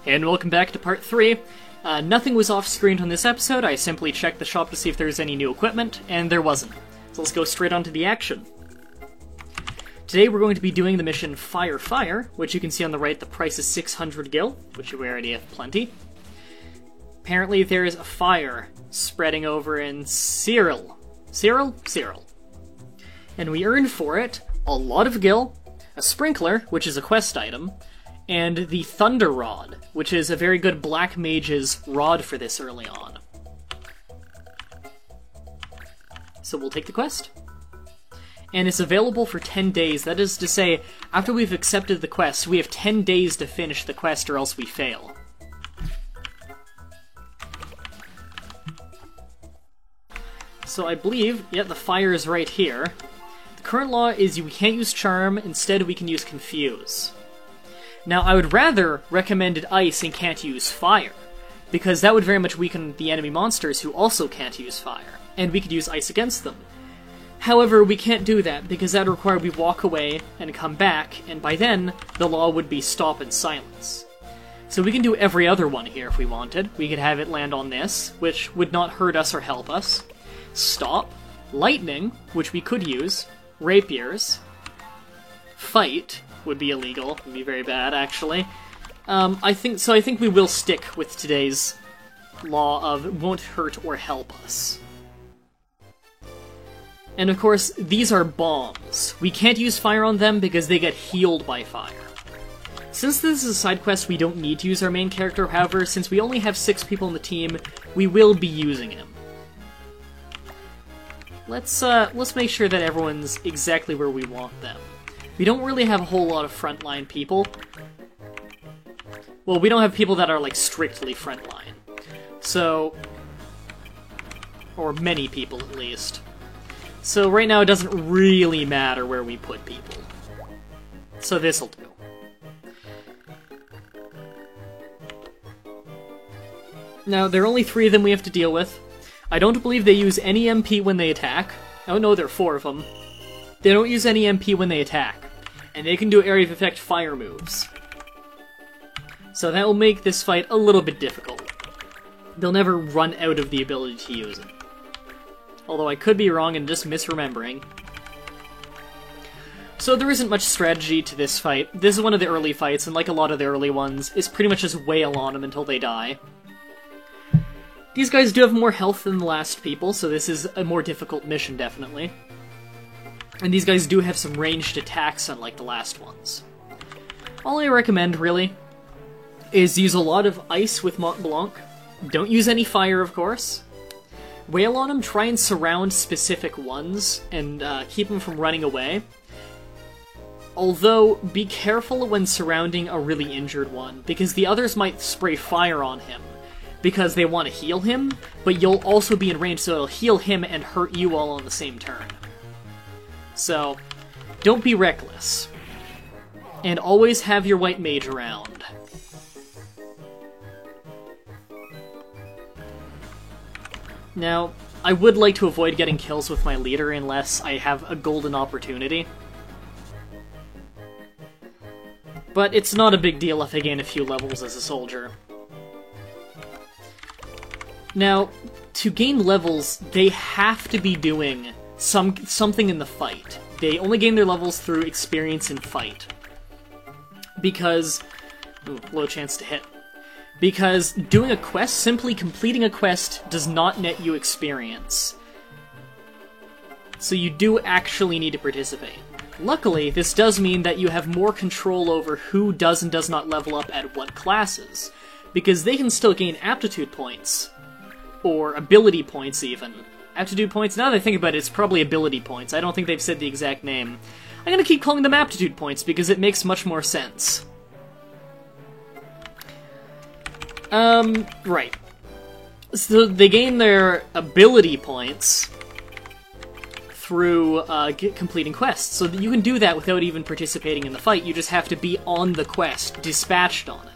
And welcome back to part 3. Nothing was off-screen on this episode. I simply checked the shop to see if there's any new equipment, and there wasn't. So let's go straight on to the action. Today we're going to be doing the mission Fire Fire, which you can see on the right the price is 600 gil, which we already have plenty. Apparently there's a fire spreading over in Cyril. Cyril? And we earn for it a lot of gil, a sprinkler, which is a quest item, and the Thunder Rod, which is a very good Black Mage's rod for this early on. So we'll take the quest. And it's available for 10 days, that is to say, after we've accepted the quest, we have 10 days to finish the quest or else we fail. So I believe, yeah, the fire is right here. The current law is we can't use Charm, instead we can use Confuse. Now, I would rather recommended Ice and can't use Fire, because that would very much weaken the enemy monsters who also can't use Fire, and we could use Ice against them. However, we can't do that, because that would require we walk away and come back, and by then, the law would be Stop and Silence. So we can do every other one here if we wanted. We could have it land on this, which would not hurt us or help us. Stop. Lightning, which we could use. Rapiers. Fight would be illegal. Would be very bad, actually. I think we will stick with today's law of won't hurt or help us. And of course, these are bombs. We can't use fire on them because they get healed by fire. Since this is a side quest, we don't need to use our main character. However, since we only have 6 people in the team, we will be using him. Let's make sure that everyone's exactly where we want them. We don't really have a whole lot of frontline people. Well, we don't have people that are, like, strictly frontline. So... or many people, at least. So right now it doesn't really matter where we put people. So this'll do. Now, there are only 3 of them we have to deal with. I don't believe they use any MP when they attack. Oh no, there are 4 of them. They don't use any MP when they attack. And they can do area of effect fire moves. So that will make this fight a little bit difficult. They'll never run out of the ability to use it. Although I could be wrong and just misremembering. So there isn't much strategy to this fight. This is one of the early fights, and like a lot of the early ones, it's pretty much just wail on them until they die. These guys do have more health than the last people, so this is a more difficult mission, definitely. And these guys do have some ranged attacks, unlike the last ones. All I recommend, really, is use a lot of ice with Mont Blanc. Don't use any fire, of course. Wail on them, try and surround specific ones, and keep them from running away. Although, be careful when surrounding a really injured one, because the others might spray fire on him, because they want to heal him, but you'll also be in range, so it'll heal him and hurt you all on the same turn. So, don't be reckless. And always have your white mage around. Now, I would like to avoid getting kills with my leader unless I have a golden opportunity. But it's not a big deal if I gain a few levels as a soldier. Now, to gain levels, they have to be doing something in the fight. They only gain their levels through experience in fight. Because... ooh, low chance to hit. Because doing a quest, simply completing a quest, does not net you experience. So you do actually need to participate. Luckily, this does mean that you have more control over who does and does not level up at what classes, because they can still gain aptitude points. Or ability points, even. Aptitude points? Now that I think about it, it's probably ability points. I don't think they've said the exact name. I'm gonna keep calling them aptitude points, because it makes much more sense. Right. So they gain their ability points through completing quests. So that you can do that without even participating in the fight. You just have to be on the quest, dispatched on it.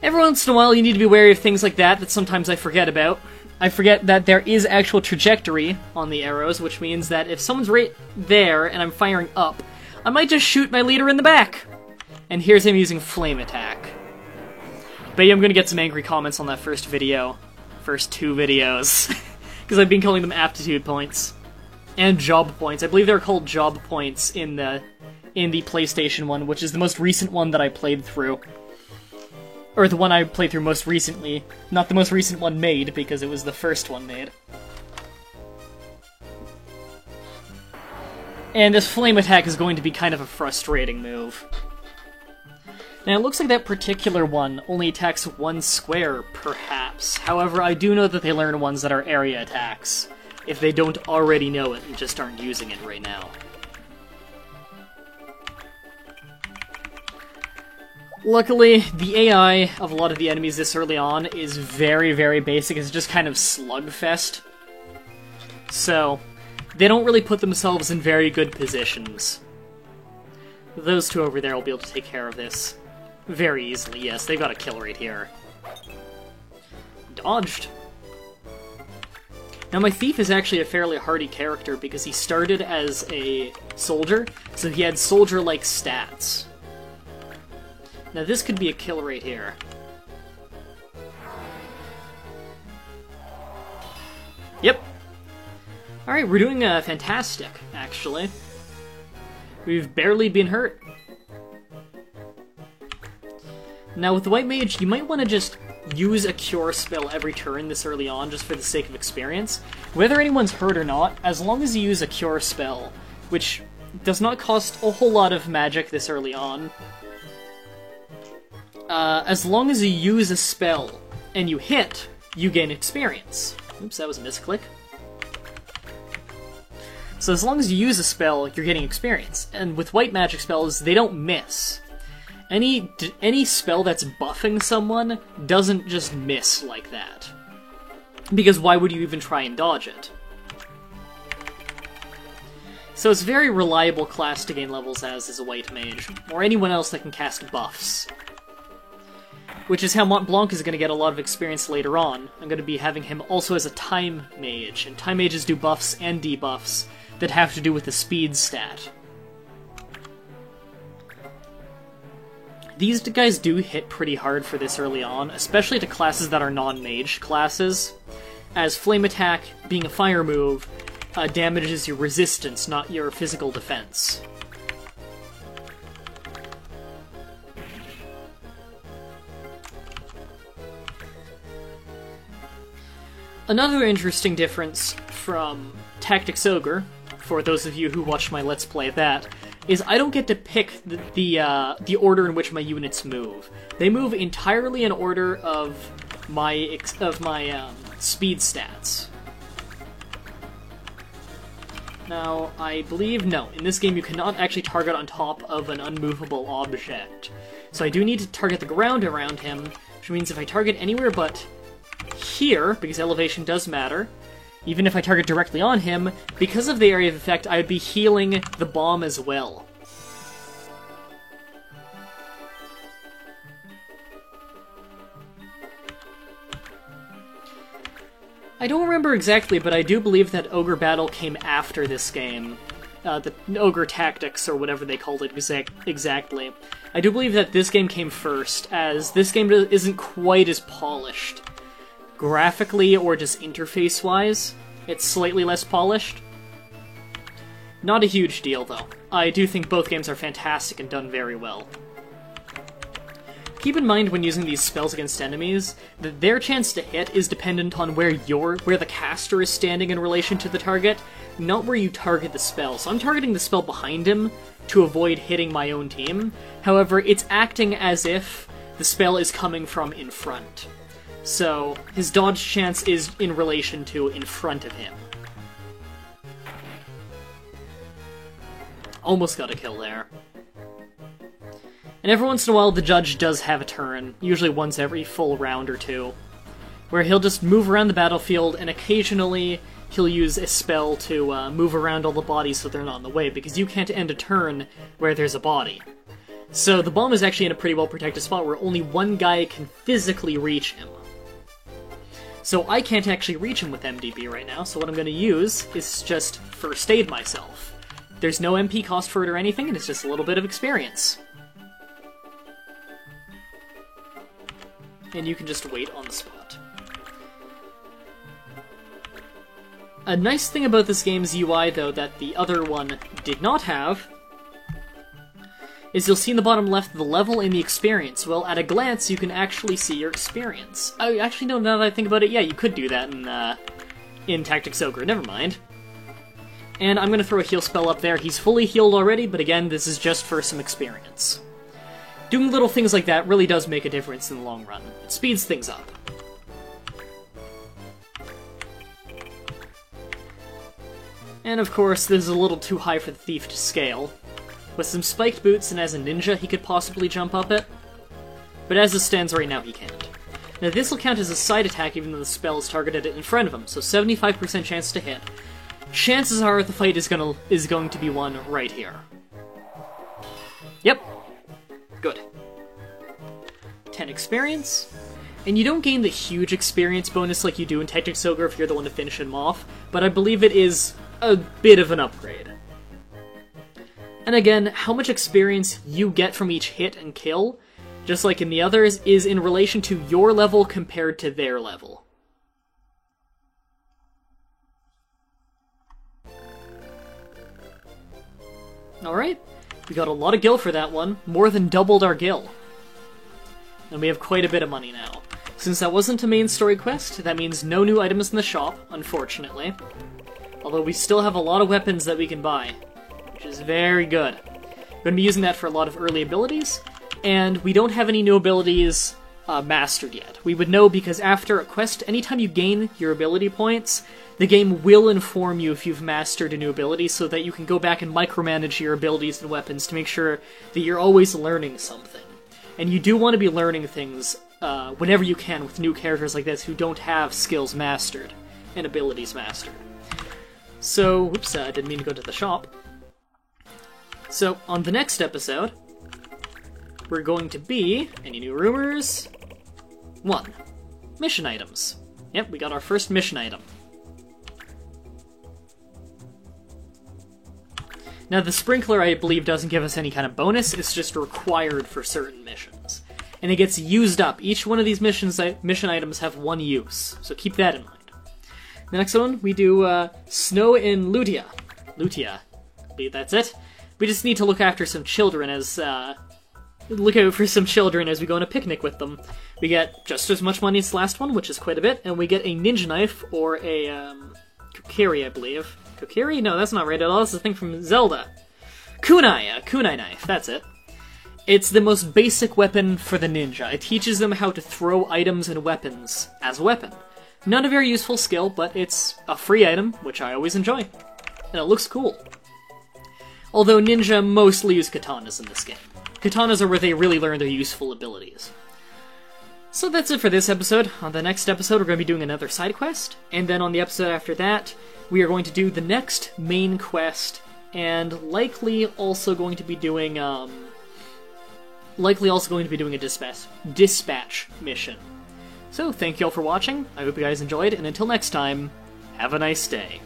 Every once in a while you need to be wary of things like that sometimes I forget about. I forget that there is actual trajectory on the arrows, which means that if someone's right there and I'm firing up, I might just shoot my leader in the back. And here's him using Flame Attack. Bet you I'm gonna get some angry comments on that first video. First 2 videos. Because I've been calling them aptitude points. And job points. I believe they're called job points in the PlayStation one, which is the most recent one that I played through. Or the one I played through most recently. Not the most recent one made, because it was the first one made. And this flame attack is going to be kind of a frustrating move. Now, it looks like that particular one only attacks 1 square, perhaps. However, I do know that they learn ones that are area attacks, if they don't already know it and just aren't using it right now. Luckily, the AI of a lot of the enemies this early on is very, very basic. It's just kind of slugfest. So, they don't really put themselves in very good positions. Those 2 over there will be able to take care of this very easily. Yes, they've got a kill right here. Dodged. Now, my Thief is actually a fairly hardy character because he started as a soldier, so he had soldier-like stats. Now, this could be a kill right here. Yep. Alright, we're doing fantastic, actually. We've barely been hurt. Now, with the White Mage, you might want to just use a Cure spell every turn this early on, just for the sake of experience. Whether anyone's hurt or not, as long as you use a Cure spell, which does not cost a whole lot of magic this early on, as long as you use a spell and you hit, you gain experience. Oops, that was a misclick. So as long as you use a spell, you're getting experience. And with white magic spells, they don't miss. Any spell that's buffing someone doesn't just miss like that. Because why would you even try and dodge it? So it's a very reliable class to gain levels as is a white mage, or anyone else that can cast buffs. Which is how Mont Blanc is going to get a lot of experience later on. I'm going to be having him also as a time mage, and time mages do buffs and debuffs that have to do with the speed stat. These guys do hit pretty hard for this early on, especially to classes that are non-mage classes, as Flame Attack, being a fire move, damages your resistance, not your physical defense. Another interesting difference from Tactics Ogre, for those of you who watched my Let's Play of that, is I don't get to pick the order in which my units move. They move entirely in order of my speed stats. Now, I believe, no, in this game you cannot actually target on top of an unmovable object. So I do need to target the ground around him, which means if I target anywhere but here, because elevation does matter, even if I target directly on him, because of the area of effect, I would be healing the bomb as well. I don't remember exactly, but I do believe that Ogre Battle came after this game. The Ogre Tactics, or whatever they called it exactly. I do believe that this game came first, as this game isn't quite as polished. Graphically, or just interface-wise, it's slightly less polished. Not a huge deal, though. I do think both games are fantastic and done very well. Keep in mind when using these spells against enemies, that their chance to hit is dependent on where the caster is standing in relation to the target, not where you target the spell. So I'm targeting the spell behind him to avoid hitting my own team. However, it's acting as if the spell is coming from in front. So his dodge chance is in relation to in front of him. Almost got a kill there. And every once in a while, the judge does have a turn, usually once every full round or two, where he'll just move around the battlefield, and occasionally he'll use a spell to move around all the bodies so they're not in the way, because you can't end a turn where there's a body. So the bomb is actually in a pretty well-protected spot where only one guy can physically reach him. So I can't actually reach him with MDB right now, so what I'm going to use is just first aid myself. There's no MP cost for it or anything, and it's just a little bit of experience. and you can just wait on the spot. A nice thing about this game's UI, though, that the other one did not have, is you'll see in the bottom left the level and the experience. Well, at a glance, you can actually see your experience. Oh, actually, no, now that I think about it, yeah, you could do that in Tactics Ogre, never mind. And I'm gonna throw a heal spell up there. He's fully healed already, but again, this is just for some experience. Doing little things like that really does make a difference in the long run. It speeds things up. And of course, this is a little too high for the thief to scale. With some spiked boots and as a ninja, he could possibly jump up it. But as it stands right now, he can't. Now this will count as a side attack even though the spell is targeted in front of him, so 75% chance to hit. Chances are the fight is going to be won right here. Yep. Good. 10 experience. And you don't gain the huge experience bonus like you do in Tactics Ogre if you're the one to finish him off, but I believe it is a bit of an upgrade. And again, how much experience you get from each hit and kill, just like in the others, is in relation to your level compared to their level. Alright, we got a lot of gil for that one, more than doubled our gil. And we have quite a bit of money now. Since that wasn't a main story quest, that means no new items in the shop, unfortunately. Although we still have a lot of weapons that we can buy, which is very good. We're going to be using that for a lot of early abilities, and we don't have any new abilities mastered yet. We would know because after a quest, anytime you gain your ability points, the game will inform you if you've mastered a new ability so that you can go back and micromanage your abilities and weapons to make sure that you're always learning something. And you do want to be learning things whenever you can with new characters like this who don't have skills mastered and abilities mastered. So, whoops, I didn't mean to go to the shop. So, on the next episode, we're going to be... Any new rumors? 1. Mission items. Yep, we got our first mission item. Now, the sprinkler, I believe, doesn't give us any kind of bonus, it's just required for certain missions. And it gets used up. Each one of these mission items have one use, so keep that in mind. The next one, we do Snow in Lutia. Lutia. I believe that's it. We just need to look after some children as, look out for some children as we go on a picnic with them. We get just as much money as the last one, which is quite a bit, and we get a ninja knife, or a, kokiri, I believe. Kokiri? No, that's not right at all, that's the thing from Zelda. Kunai, a kunai knife, that's it. It's the most basic weapon for the ninja. It teaches them how to throw items and weapons as a weapon. Not a very useful skill, but it's a free item, which I always enjoy. And it looks cool. Although ninja mostly use katanas in this game. Katanas are where they really learn their useful abilities. So that's it for this episode. On the next episode, we're going to be doing another side quest, and then on the episode after that, we are going to do the next main quest, and likely also going to be doing a dispatch mission. So, thank you all for watching, I hope you guys enjoyed, and until next time, have a nice day.